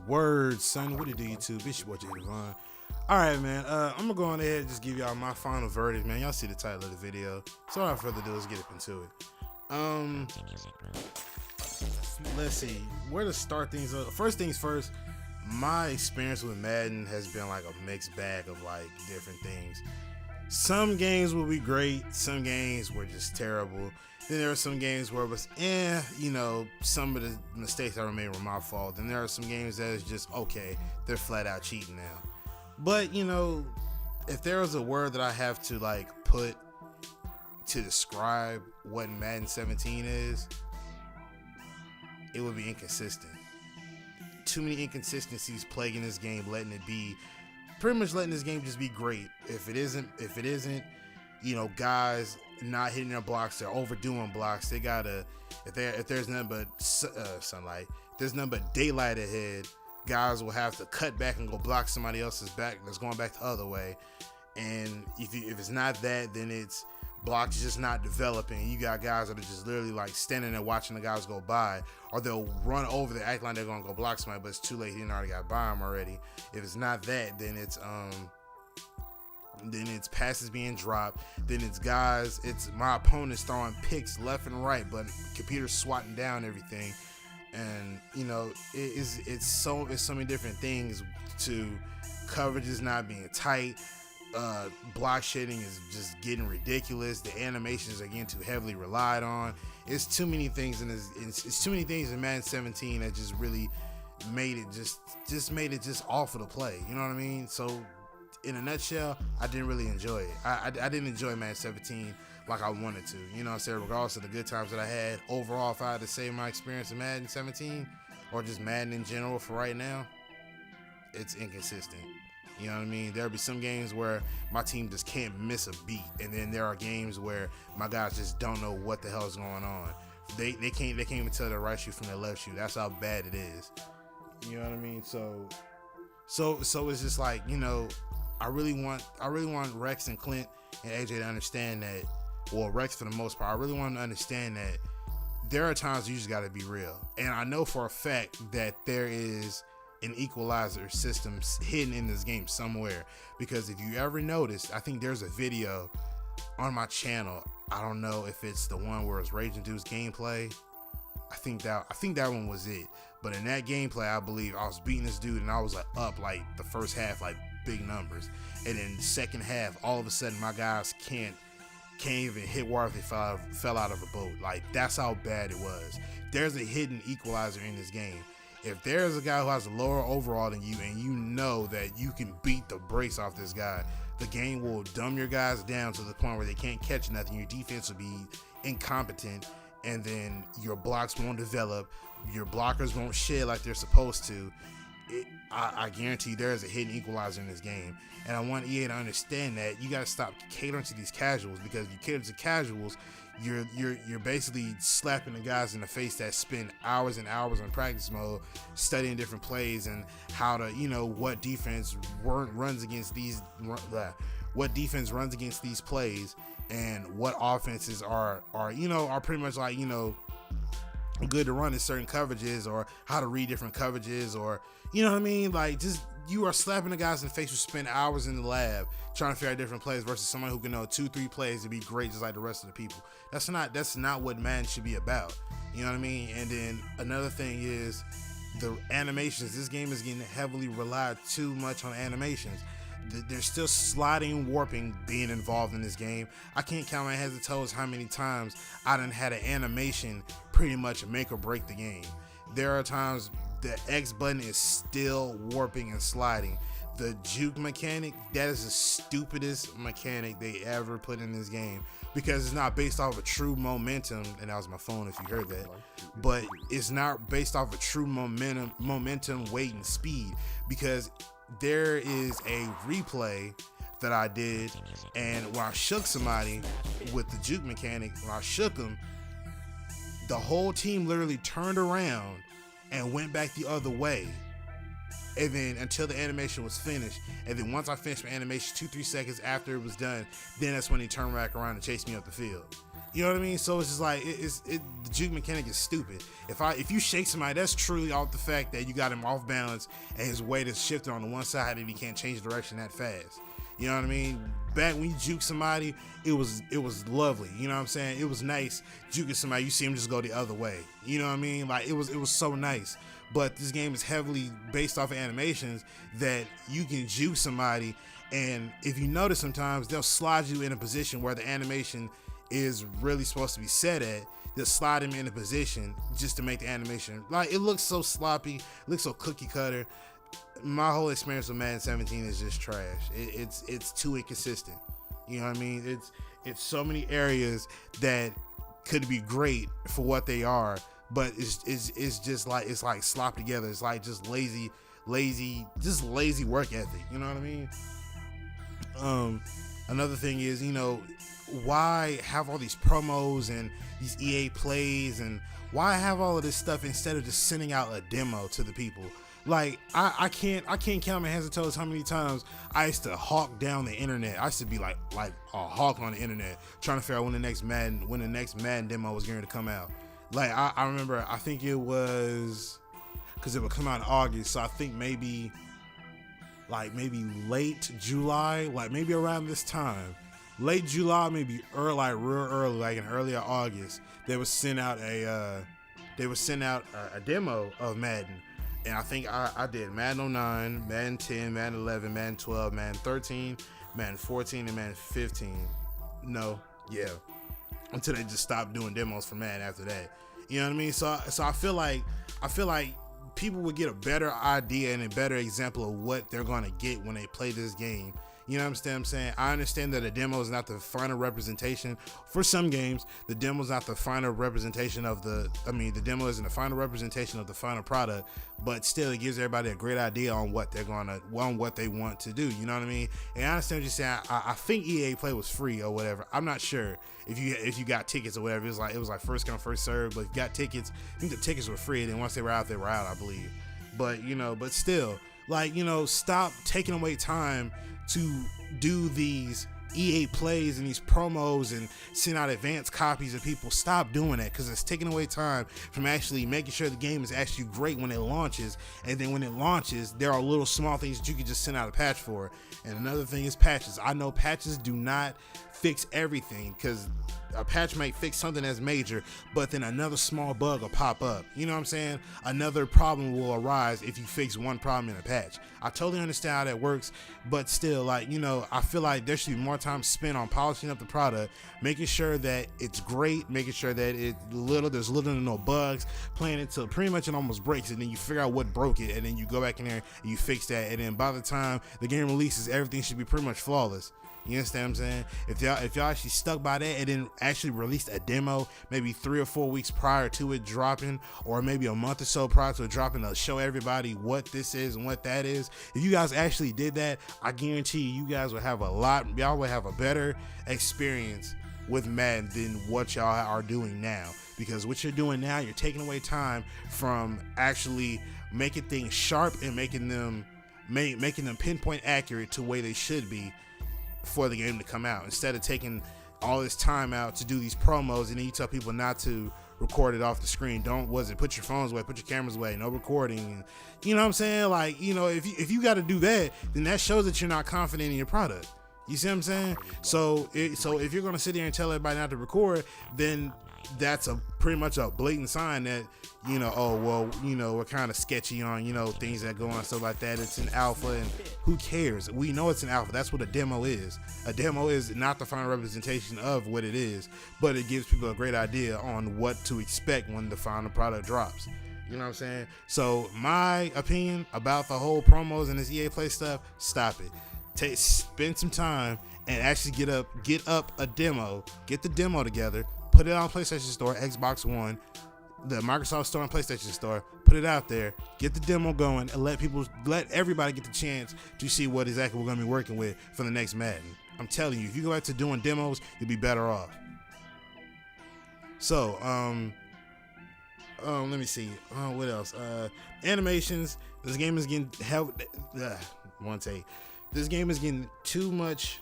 Word, son. What it do, YouTube? It's your boy, Jay Devon. Alright, man. I'm gonna go on ahead and just give y'all my final verdict, man. Y'all see the title of the video. So without further ado, let's get up into it. Let's see. Where to start things up. First things first, my experience with Madden has been like a mixed bag of like different things. Some games will be great, some games were just terrible. Then there are some games where it was, some of the mistakes I made were my fault. Then there are some games that is just, okay, they're flat out cheating now. But, if there was a word that I have to like put to describe what Madden 17 is, it would be inconsistent. Too many inconsistencies plaguing this game, letting this game just be great. If it isn't, guys not hitting their blocks, they're overdoing blocks. They gotta, if there's nothing but sunlight, there's nothing but daylight ahead, guys will have to cut back and go block somebody else's back that's going back the other way. And if it's not that, then it's blocks just not developing. You got guys that are just literally like standing there watching the guys go by, or they'll run over there, act like they're gonna go block somebody, but it's too late. He already got by him already. If it's not that, then it's passes being dropped. Then it's my opponents throwing picks left and right, but computers swatting down everything. And it's so many different things. To coverage is not being tight. Block shedding is just getting ridiculous. The animations are getting too heavily relied on. It's too many things it's too many things in Madden 17 that just really made it just awful to play. You know what I mean? So in a nutshell, I didn't really enjoy it. I didn't enjoy Madden 17 like I wanted to. You know what I'm saying? Regardless of the good times that I had, overall, if I had to say my experience in Madden 17 or just Madden in general for right now, it's inconsistent. You know what I mean? There'll be some games where my team just can't miss a beat, and then there are games where my guys just don't know what the hell is going on. They can't even tell their right shoe from their left shoe. That's how bad it is. You know what I mean? So it's just like, I really want Rex and Clint and AJ to understand that. Well, Rex for the most part, I really want them to understand that there are times you just got to be real. And I know for a fact that there is an equalizer system hidden in this game somewhere, because if you ever noticed, I think there's a video on my channel. I don't know if it's the one where it's Raging Dude's gameplay. I think that one was it. But in that gameplay, I believe I was beating this dude and I was like up like the first half, like big numbers, and then the second half, all of a sudden my guys can't even hit water if they fell out of a boat. Like, that's how bad it was. There's a hidden equalizer in this game. If there's a guy who has a lower overall than you, and you know that you can beat the brakes off this guy, the game will dumb your guys down to the point where they can't catch nothing. Your defense will be incompetent, and then your blocks won't develop. Your blockers won't shed like they're supposed to. I guarantee there's a hidden equalizer in this game, and I want EA to understand that you got to stop catering to these casuals, because if you cater to casuals, you're basically slapping the guys in the face that spend hours and hours in practice mode studying different plays and how to, what defense runs against these plays, and what offenses are pretty much like, good to run in certain coverages, or how to read different coverages, or you know what I mean? Like, just, you are slapping the guys in the face who spend hours in the lab trying to figure out different plays, versus someone who can know 2-3 plays to be great just like the rest of the people. That's not what Madden should be about. You know what I mean? And then another thing is the animations. This game is getting heavily relied too much on animations. There's still sliding warping being involved in this game. I can't count my heads and toes how many times I done had an animation pretty much make or break the game. There are times the X button is still warping and sliding. The juke mechanic, that is the stupidest mechanic they ever put in this game, because it's not based off of true momentum. And that was my phone if you heard that. But it's not based off of true momentum, weight, and speed, because there is a replay that I did, and when I shook somebody with the juke mechanic, when I shook them, the whole team literally turned around and went back the other way, and then until the animation was finished. And then once I finished my animation, 2-3 seconds after it was done, then that's when he turned back around and chased me up the field. You know what I mean? So it's just like the juke mechanic is stupid. If you shake somebody, that's truly off the fact that you got him off balance and his weight is shifting on the one side and he can't change direction that fast. You know what I mean? Back when you juke somebody, it was lovely. You know what I'm saying? It was nice juking somebody. You see him just go the other way. You know what I mean? Like it was so nice. But this game is heavily based off of animations that you can juke somebody, and if you notice, sometimes they'll slide you in a position where the animation is really supposed to be set at. They'll slide him in a position just to make the animation, like, it looks so sloppy, it looks so cookie cutter. My whole experience with Madden 17 is just trash. It's too inconsistent. You know what I mean? It's so many areas that could be great for what they are, but it's just like, it's like slopped together. It's like just lazy work ethic. You know what I mean? Another thing is, you know, why have all these promos and these EA plays, and why have all of this stuff instead of just sending out a demo to the people? Like, I can't count my hands and toes how many times I used to hawk down the internet. I used to be like a hawk on the internet trying to figure out when the next Madden demo was going to come out. Like, I remember, I think it was, because it would come out in August, so I think maybe late July, like maybe around this time, late July, maybe real early, like in early August, they would send out a demo of Madden. And I think I did Madden 09, Madden 10, Madden 11, Madden 12, Madden 13, Madden 14, and Madden 15. No, yeah. Until they just stopped doing demos for Madden after that. You know what I mean? So I feel like people would get a better idea and a better example of what they're going to get when they play this game. You know what I'm saying? I understand that a demo is not the final representation. For some games, the demo is not the final representation of the demo isn't the final representation of the final product, but still it gives everybody a great idea on what they want to do. You know what I mean? And I understand what you're saying. I think EA Play was free or whatever. I'm not sure if you got tickets or whatever. It was like first come, first serve, but if you got tickets, I think the tickets were free. Then once they were out, I believe. But, but still, like, stop taking away time to do these EA plays and these promos and send out advanced copies of people. Stop doing that, because it's taking away time from actually making sure the game is actually great when it launches. And then when it launches, there are little small things that you can just send out a patch for. And another thing is patches. I know patches do not fix everything, because a patch might fix something that's major, but then another small bug will pop up. You know what I'm saying? Another problem will arise if you fix one problem in a patch. I totally understand how that works, but still, like, I feel like there should be more time spent on polishing up the product, making sure that it's great, making sure that there's little to no bugs, playing it till pretty much it almost breaks, and then you figure out what broke it, and then you go back in there and you fix that, and then by the time the game releases, everything should be pretty much flawless. You understand what I'm saying? If y'all actually stuck by that and then actually released a demo maybe 3 or 4 weeks prior to it dropping, or maybe a month or so prior to it dropping, to show everybody what this is and what that is, if you guys actually did that, I guarantee you guys would have y'all would have a better experience with Madden than what y'all are doing now. Because what you're doing now, you're taking away time from actually making things sharp and making them pinpoint accurate to the way they should be for the game to come out, instead of taking all this time out to do these promos, and then you tell people not to record it off the screen. Put your phones away, put your cameras away, no recording. You know what I'm saying? Like, if you got to do that, then that shows that you're not confident in your product. You see what I'm saying? So if you're gonna sit there and tell everybody not to record, then that's pretty much a blatant sign that, we're kind of sketchy on, things that go on, stuff like that. It's an alpha, and who cares? We know it's an alpha. That's what a demo is. A demo is not the final representation of what it is, but it gives people a great idea on what to expect when the final product drops. You know what I'm saying? So my opinion about the whole promos and this EA Play stuff, stop it. Spend some time and actually get up a demo, get the demo together, put it on PlayStation Store, Xbox One, the Microsoft Store and PlayStation Store, put it out there, get the demo going, and let everybody get the chance to see what exactly we're going to be working with for the next Madden. I'm telling you, if you go back to doing demos, you'll be better off. So, let me see. What else? Animations. This game is getting This game is getting too much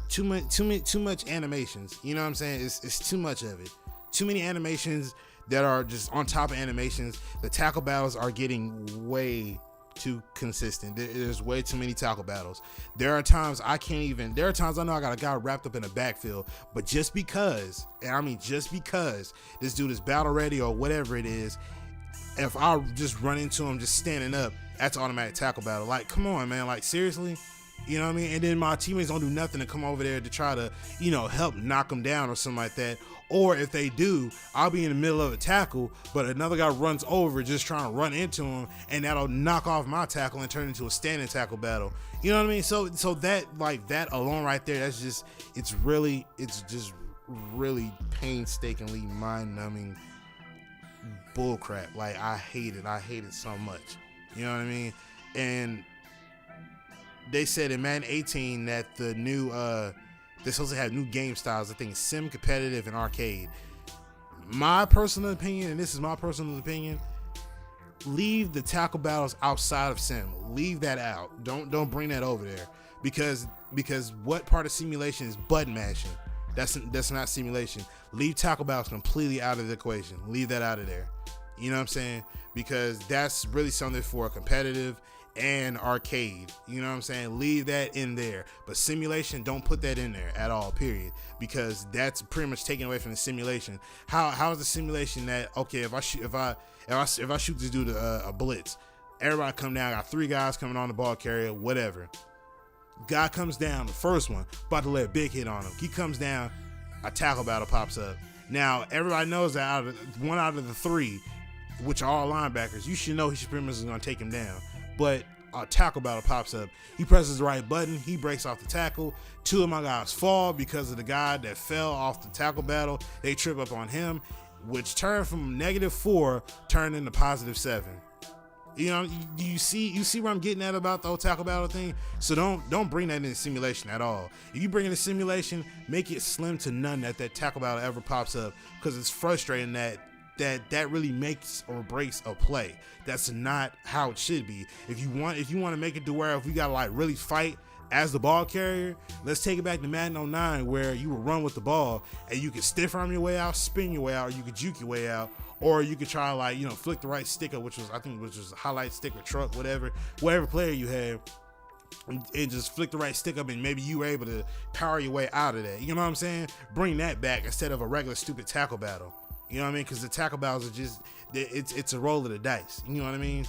too much animations. You know what I'm saying? It's too much of it. Too many animations that are just on top of animations. The tackle battles are getting way too consistent. There's way too many tackle battles. There are times I know I got a guy wrapped up in the backfield, but just because this dude is battle ready or whatever it is, if I just run into him just standing up, that's automatic tackle battle. Like, come on, man. Like, seriously? You know what I mean? And then my teammates don't do nothing to come over there to try to, help knock him down or something like that. Or if they do, I'll be in the middle of a tackle, but another guy runs over just trying to run into him, and that'll knock off my tackle and turn into a standing tackle battle. You know what I mean? So that, like, that alone right there, it's just really painstakingly mind-numbing bullcrap. Like, I hate it so much. You know what I mean? And they said in Madden 18 that the new they're supposed to have new game styles. I think sim, competitive, and arcade. My personal opinion, and this is my personal opinion, leave the tackle battles outside of sim. Leave that out. Don't bring that over there, because what part of simulation is button mashing? That's not simulation. Leave tackle battles completely out of the equation. Leave that out of there. You know what I'm saying? Because that's really something for competitive and arcade. You know what I'm saying? Leave that in there. But simulation, don't put that in there at all, period. Because that's pretty much taken away from the simulation. How is the simulation that, okay, if I shoot this dude a blitz, everybody come down, I got 3 guys coming on the ball carrier, whatever. Guy comes down, the first one, about to let a big hit on him. He comes down, a tackle battle pops up. Now, everybody knows that one out of the 3, which are all linebackers, you should know he pretty much is going to take him down. But a tackle battle pops up. He presses the right button. He breaks off the tackle. 2 of my guys fall because of the guy that fell off the tackle battle. They trip up on him, which turned from -4 turned into +7. You know, you see where I'm getting at about the whole tackle battle thing. So don't bring that into simulation at all. If you bring it in simulation, make it slim to none that tackle battle ever pops up, because it's frustrating that really makes or breaks a play. That's not how it should be. If you want to make it to where if we gotta like really fight as the ball carrier, let's take it back to Madden 09, where you would run with the ball and you could stiff arm your way out, spin your way out, or you could juke your way out, or you could try like, flick the right sticker, which was a highlight stick or truck, whatever player you had, and just flick the right stick up, and maybe you were able to power your way out of that. You know what I'm saying? Bring that back instead of a regular stupid tackle battle. You know what I mean? Because the tackle battles are just, it's a roll of the dice. You know what I mean?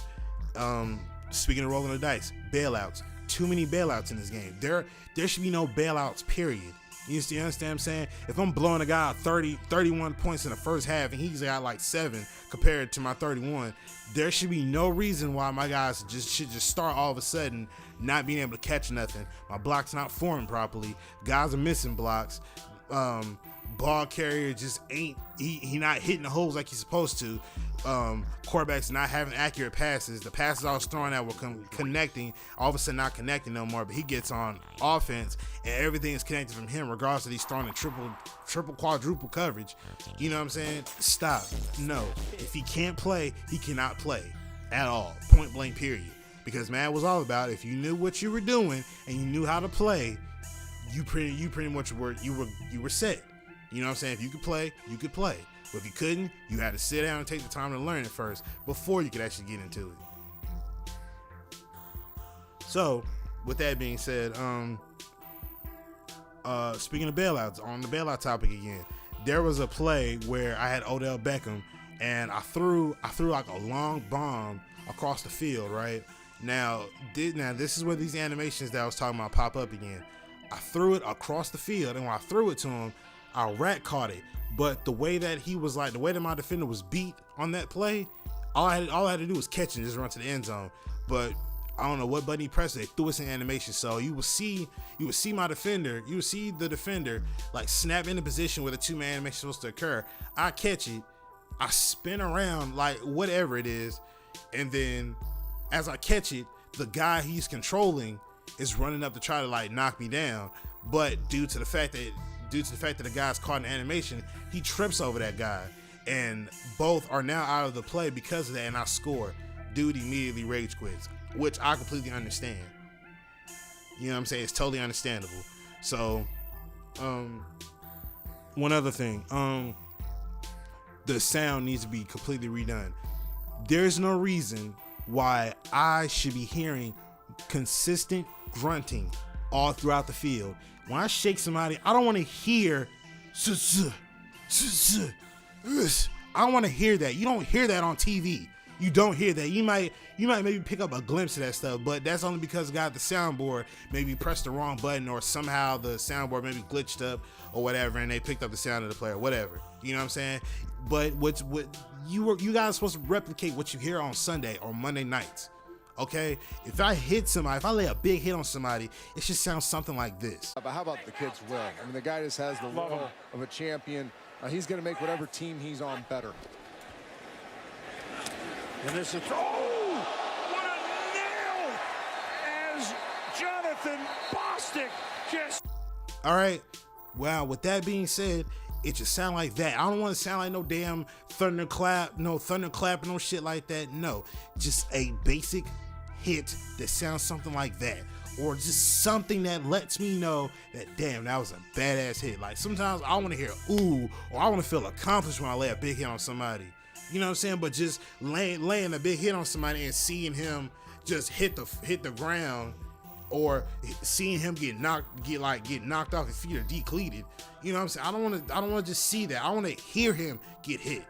Speaking of rolling the dice, bailouts. Too many bailouts in this game. There should be no bailouts, period. You understand what I'm saying? If I'm blowing a guy out 31 points in the first half and he's got like 7 compared to my 31, there should be no reason why my guys should just start all of a sudden not being able to catch nothing. My block's not forming properly. Guys are missing blocks. Ball carrier just ain't he not hitting the holes like he's supposed to. Quarterbacks not having accurate passes. The passes I was throwing out were connecting, all of a sudden not connecting no more, but he gets on offense and everything is connected from him regardless that he's throwing in triple quadruple coverage. You know what I'm saying? Stop. No. If he can't play, he cannot play at all. Point blank, period. Because Madden was all about, if you knew what you were doing and you knew how to play, you pretty much were set. You know what I'm saying? If you could play, you could play. But if you couldn't, you had to sit down and take the time to learn it first before you could actually get into it. So, with that being said, speaking of bailouts, on the bailout topic again, there was a play where I had Odell Beckham and I threw like a long bomb across the field, right? Now this is where these animations that I was talking about pop up again. I threw it across the field, and when I threw it to him, our rat caught it. But the way that my defender was beat on that play, all I had to do was catch and just run to the end zone. But I don't know what button he pressed. They threw us in animation, so you would see the defender like snap into position where the 2-man animation is supposed to occur. I catch it, I spin around like whatever it is, and then as I catch it, the guy he's controlling is running up to try to like knock me down. But due to the fact that the guy's caught in animation, he trips over that guy, and both are now out of the play because of that, and I score. Dude immediately rage quits, which I completely understand. You know what I'm saying? It's totally understandable. So One other thing. The sound needs to be completely redone. There's no reason why I should be hearing consistent grunting all throughout the field. When I shake somebody, I don't want to hear I don't want to hear that. You don't hear that on TV. You don't hear that. You might maybe pick up a glimpse of that stuff, but that's only because the guy at the soundboard maybe pressed the wrong button, or somehow the soundboard maybe glitched up or whatever, and they picked up the sound of the player, whatever. You know what I'm saying? But what you guys are supposed to replicate what you hear on Sunday or Monday nights. Okay? If I hit somebody, if I lay a big hit on somebody, it should sound something like this. But how about the kid's will? I mean, the guy just has the will of a champion. He's going to make whatever team he's on better. And this is, what a nail as Jonathan Bostic just. All right. Well, with that being said, it should sound like that. I don't want to sound like no damn thunderclap, no shit like that. No, just a basic hit that sounds something like that, or just something that lets me know that, damn, that was a badass hit. Like, sometimes I want to hear ooh, or I want to feel accomplished when I lay a big hit on somebody. You know what I'm saying? But just laying a big hit on somebody and seeing him just hit the ground, or seeing him get knocked off his feet or decleated. You know what I'm saying? I don't want to just see that. I want to hear him get hit.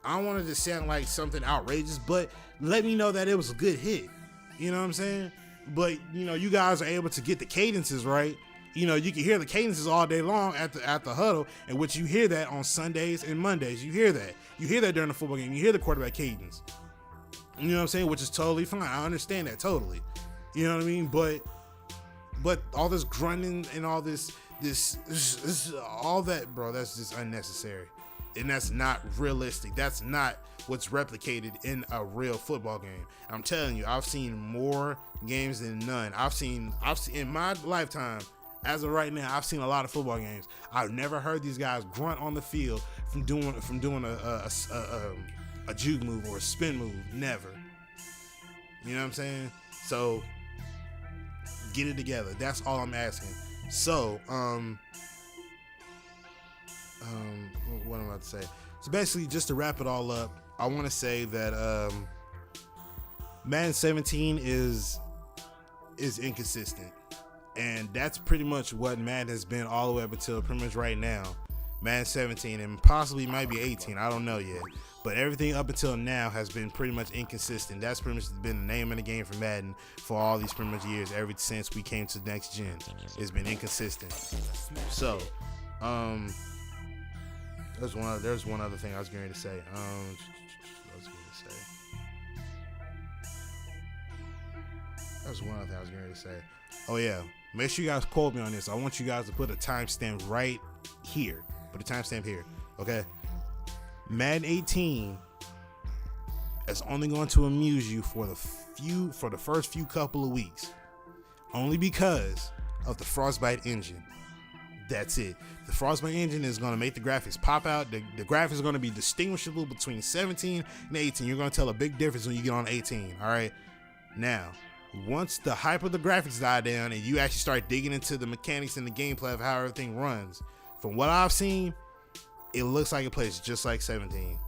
I don't want it to sound like something outrageous, but let me know that it was a good hit. You know what I'm saying? But you guys are able to get the cadences right. You can hear the cadences all day long at the huddle, and which you hear that on Sundays and Mondays. You hear that. You hear that during the football game. You hear the quarterback cadence. You know what I'm saying? Which is totally fine. I understand that totally. You know what I mean? But all this grunting and all this all that, bro, that's just unnecessary. And that's not realistic. That's not what's replicated in a real football game. I'm telling you, I've seen more games than none. I've seen in my lifetime, as of right now, I've seen a lot of football games. I've never heard these guys grunt on the field from doing a juke move or a spin move. Never. You know what I'm saying? So get it together. That's all I'm asking. So, what am I about to say? So basically, just to wrap it all up, I want to say that Madden 17 is inconsistent, and that's pretty much what Madden has been all the way up until pretty much right now. Madden 17 and possibly might be 18. I don't know yet, but everything up until now has been pretty much inconsistent. That's pretty much been the name of the game for Madden for all these pretty much years, ever since we came to next gen. It's been inconsistent. So, there's one other thing I was going to say. Oh yeah, make sure you guys quote me on this. I want you guys to put a timestamp right here. Put a timestamp here, okay? Madden 18 is only going to amuse you for the first few couple of weeks, only because of the Frostbite engine. That's it. The Frostbite engine is going to make the graphics pop out. The graphics are going to be distinguishable between 17 and 18. You're going to tell a big difference when you get on 18. All right. Now, once the hype of the graphics die down and you actually start digging into the mechanics and the gameplay of how everything runs, from what I've seen, it looks like it plays just like 17.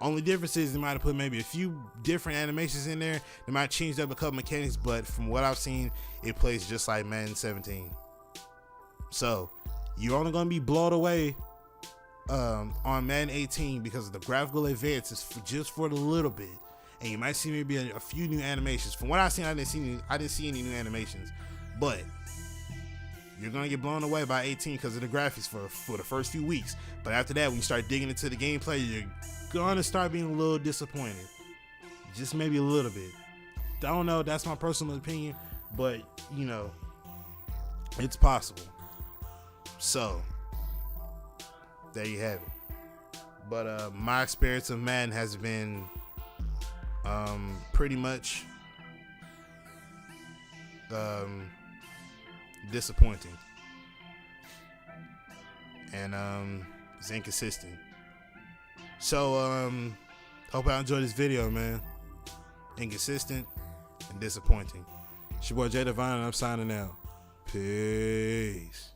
Only difference is they might have put maybe a few different animations in there. They might change up a couple mechanics, but from what I've seen, it plays just like Madden 17. So you're only going to be blown away on Madden 18 because of the graphical advances just for a little bit, and you might see maybe a few new animations. From what I've seen, I didn't see any new animations, but you're going to get blown away by 18 because of the graphics for the first few weeks. But after that, when you start digging into the gameplay, you're going to start being a little disappointed. Just maybe a little bit. I don't know. That's my personal opinion. But, it's possible. So, there you have it. But my experience of Madden has been pretty much disappointing, and it's inconsistent. So hope I enjoyed this video, man. Inconsistent and disappointing. It's your boy Jay Divine, and I'm signing out. Peace.